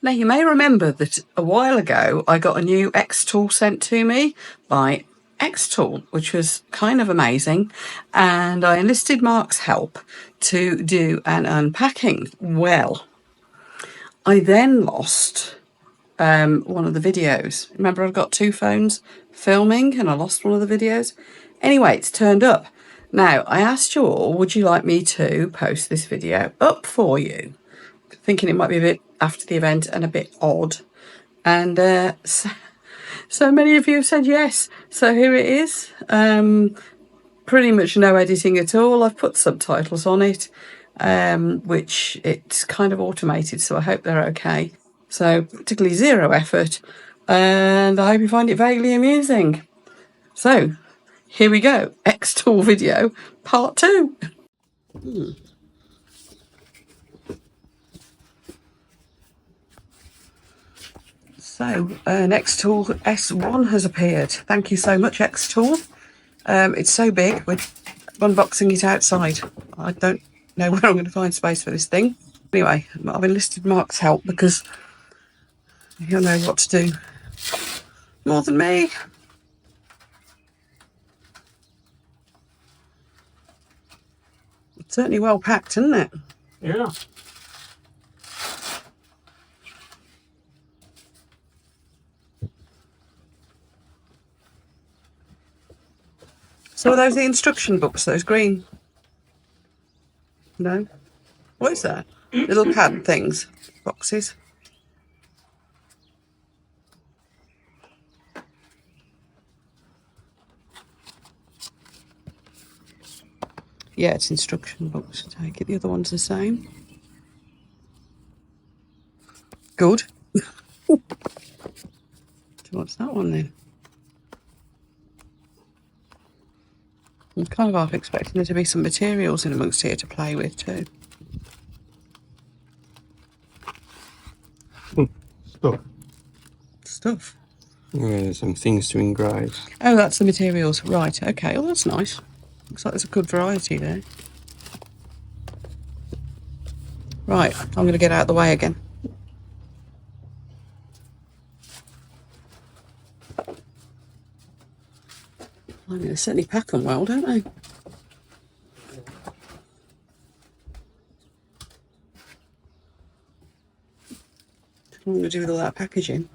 Now, you may remember that a while ago I got a new XTool sent to me by XTool, which was kind of amazing, and I enlisted Mark's help to do an unpacking. Well, I then lost one of the videos. Remember, I've got two phones filming and I lost one of the videos. Anyway, it's turned up. Now, I asked you all, would you like me to post this video up for you? Thinking it might be a bit after the event and a bit odd. And so many of you have said yes. So here it is. Pretty much no editing at all. I've put subtitles on it, which it's kind of automated, so I hope they're okay. So particularly zero effort, and I hope you find it vaguely amusing. So here we go, XTool video part 2. So an XTool S1 has appeared. Thank you so much, XTool. It's so big, we're unboxing it outside. I don't know where I'm going to find space for this thing. Anyway, I've enlisted Mark's help because he'll know what to do more than me. It's certainly well packed, isn't it? Yeah. So are those the instruction books, those green? No? What is that? Little pad things, boxes. Yeah, it's instruction books, I take it. The other one's the same. Good. So what's that one then? I'm kind of half expecting there to be some materials in amongst here to play with too. Stuff. Yeah, some things to engrave. Oh, that's the materials. Right, okay. Oh, that's nice. Looks like there's a good variety there. Right, I'm going to get out of the way again. I mean, they certainly pack them well, don't they? What am I going to do with all that packaging?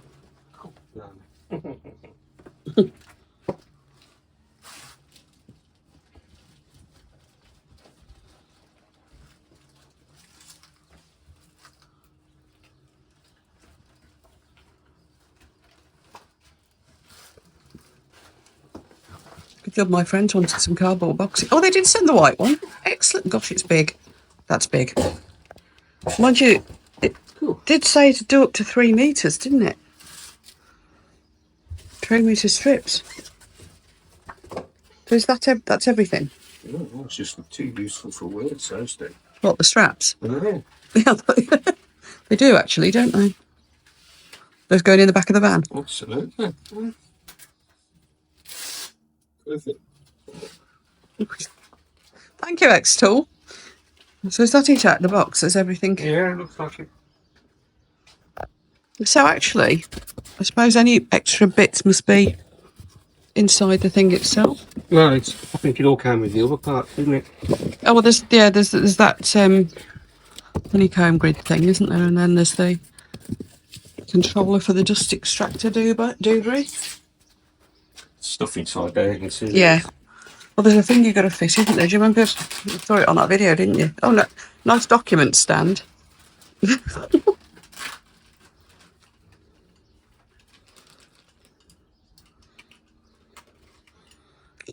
Good job, my friends wanted some cardboard boxes. Oh, they did send the white one. Excellent. Gosh, it's big. That's big. Mind you, it did say to do up to 3 metres, didn't it? 3 metre strips. So is that that's everything? No, it's just too useful for words, so to What, the straps? Yeah. Yeah, they do actually, don't they? Those going in the back of the van. Absolutely. Perfect. Thank you, XTool. So is that it out of the box? There's everything. Yeah, it looks like it. So actually, I suppose any extra bits must be inside the thing itself. Well, I think it all came with the other part, didn't it? Oh well, there's that honeycomb grid thing, isn't there? And then there's the controller for the dust extractor doobry. Stuff inside there, you can see. Yeah. Well, there's a thing you got to fit, isn't there? Do you remember? You saw it on that video, didn't you? Oh no, nice document stand. I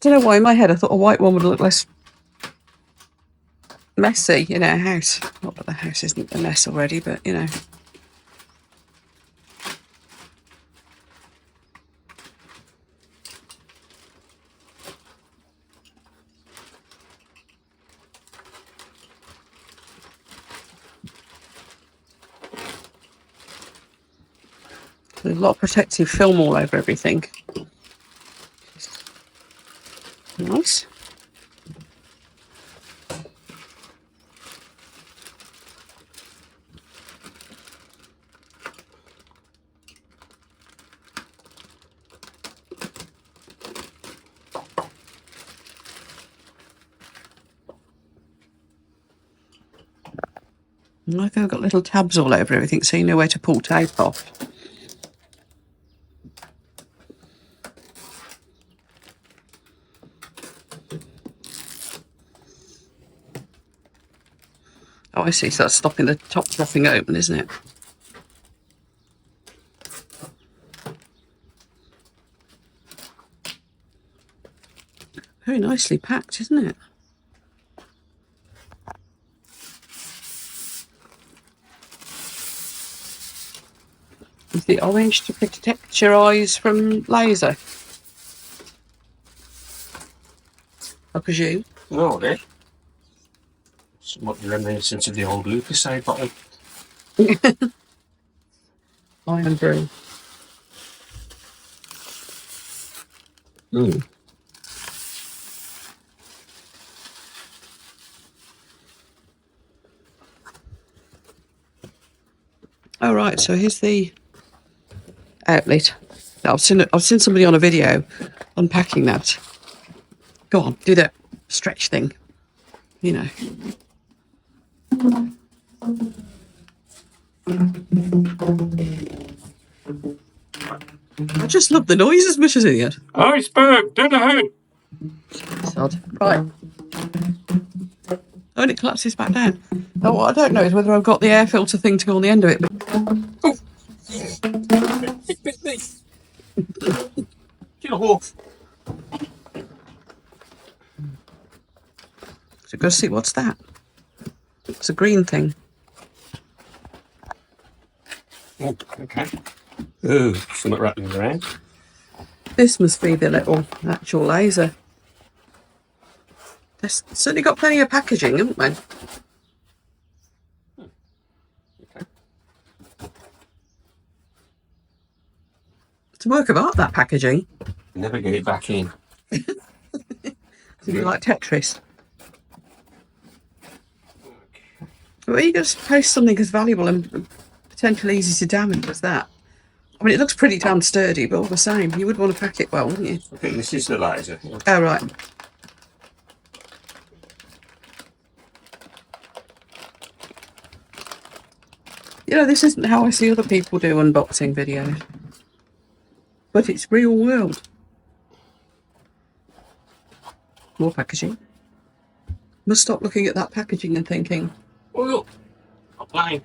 don't know why in my head I thought a white one would look less messy in our house. Not that the house isn't a mess already, but you know. There's a lot of protective film all over everything. Nice. Like I've got little tabs all over everything, so you know where to pull tape off. Oh, I see. So that's stopping the top dropping open, isn't it? Very nicely packed, isn't it? Is the orange to protect your eyes from laser? I presume. No, eh? Somewhat reminiscent of the old Lucasade bottle. Iron brew. Mm. Oh right, so here's the outlet. I've seen somebody on a video unpacking that. Go on, do that stretch thing. You know. I just love the noise as much as idiot. Iceberg, dead ahead! Sod. Right. Oh, and it collapses back down. Now, what I don't know is whether I've got the air filter thing to go on the end of it. Get off! So go see what's that. It's a green thing. Oh, okay. Oh, something rattling around. This must be the little actual laser. They've certainly got plenty of packaging, haven't they? Okay. It's a work of art, that packaging. Never get it back in. It's a bit like Tetris. Well, you just post something as valuable and potentially easy to damage as that. I mean, it looks pretty damn sturdy, but all the same, you would want to pack it well, wouldn't you? I think this is the laser. Oh, right. You know, this isn't how I see other people do unboxing videos. But it's real world. More packaging. Must stop looking at that packaging and thinking, Oh, look! A plane.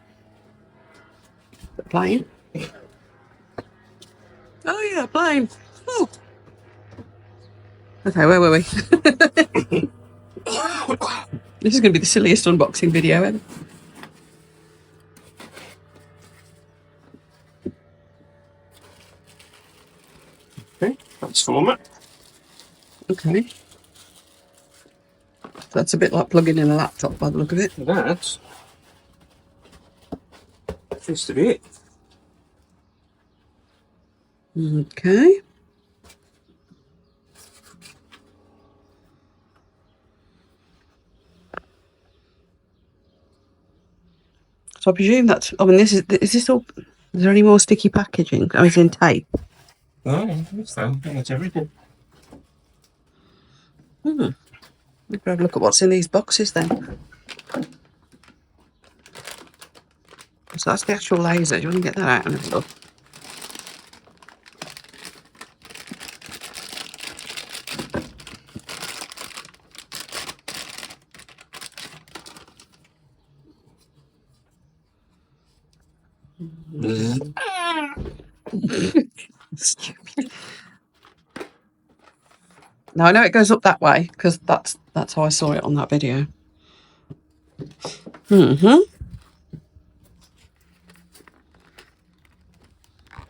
the plane? Oh, yeah, plane. Oh. Okay, where were we? This is going to be the silliest unboxing video ever. Okay, transformer. Okay. That's a bit like plugging in a laptop by the look of it. That seems to be it. Okay. So I presume that's, I mean, is this all, is there any more sticky packaging? I mean, it's in tape. Oh, yeah, so. That's everything. We'll have a look at what's in these boxes then. So that's the actual laser. Do you want to get that out and have a look? Stupid. Now I know it goes up that way because that's how I saw it on that video.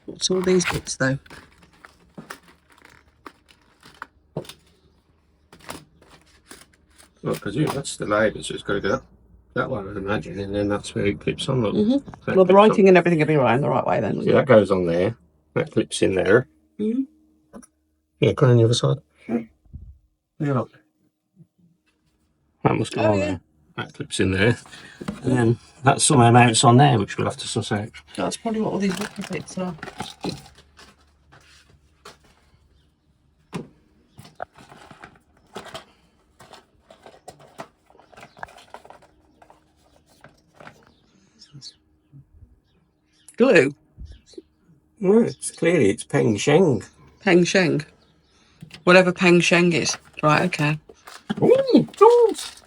What's all these bits though? Well, I presume that's the laser, so it's got to go that way, I'd imagine, and then that's where it clips on. Look. Well, the writing and everything will be right in the right way then. See, that goes on there. That clips in there. Yeah, go on the other side. Yeah, look. That must go on there. That clips in there. And then that somehow mounts on there, which we'll have to suss out. That's probably what all these little bits are. Glue? Well, it's Peng Sheng. Peng Sheng? Whatever Peng Sheng is. Right, okay. Ooh, tools!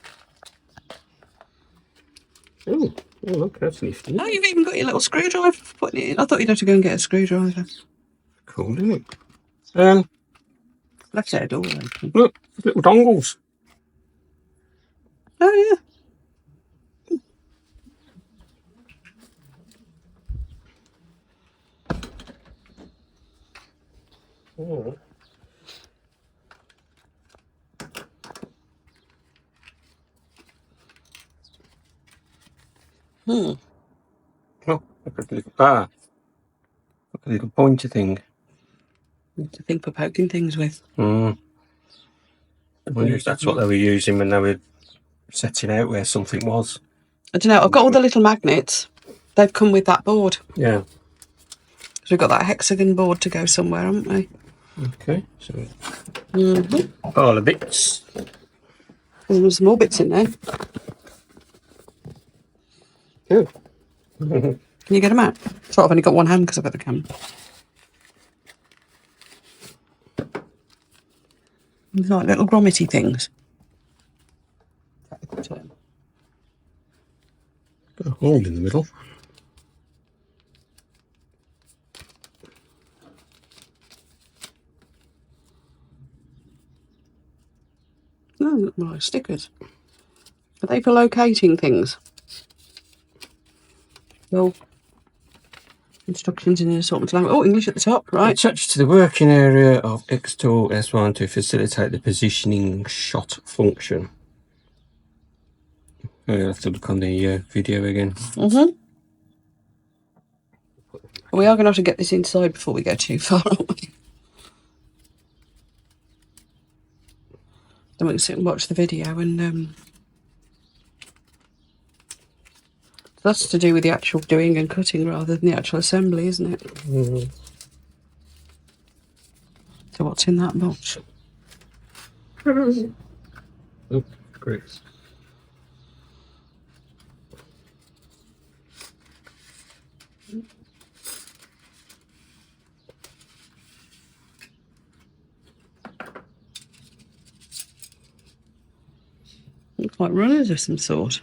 Oh, look, that's nifty. Oh, you've even got your little screwdriver for putting it in. I thought you'd have to go and get a screwdriver. Cool, isn't it? Left side door open. Look, little dongles. Oh, yeah. Oh. Oh, look at the little, look at the little pointer thing. It's a thing for poking things with. I wonder if that's what they were using when they were setting out where something was. I don't know. I've got all the little magnets. They've come with that board. Yeah. So we've got that hexagon board to go somewhere, haven't we? Okay, so all the bits. And there's more bits in there. Oh. Can you get them out? So I've only got one hand because I've got the camera. These like little grommety things. Got a hole in the middle. Oh, look like stickers. Are they for locating things? Well, instructions in an assortment language. Oh, English at the top, right. Attached to the working area of XTool S1 to facilitate the positioning shot function. I'll have to look on the video again. We are going to have to get this inside before we go too far, aren't we? Then we can sit and watch the video and that's to do with the actual doing and cutting rather than the actual assembly, isn't it? So what's in that box? Oh, great. Looks like runners of some sort.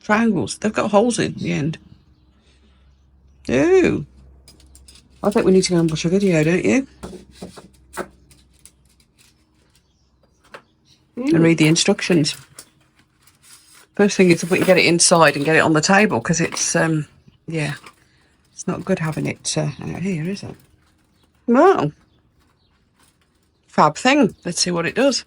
Triangles. They've got holes in the end. Ooh. I think we need to go and watch a video, don't you? And read the instructions. First thing is if we can get it inside and get it on the table, because it's, yeah, it's not good having it out here, is it? Well, fab thing. Let's see what it does.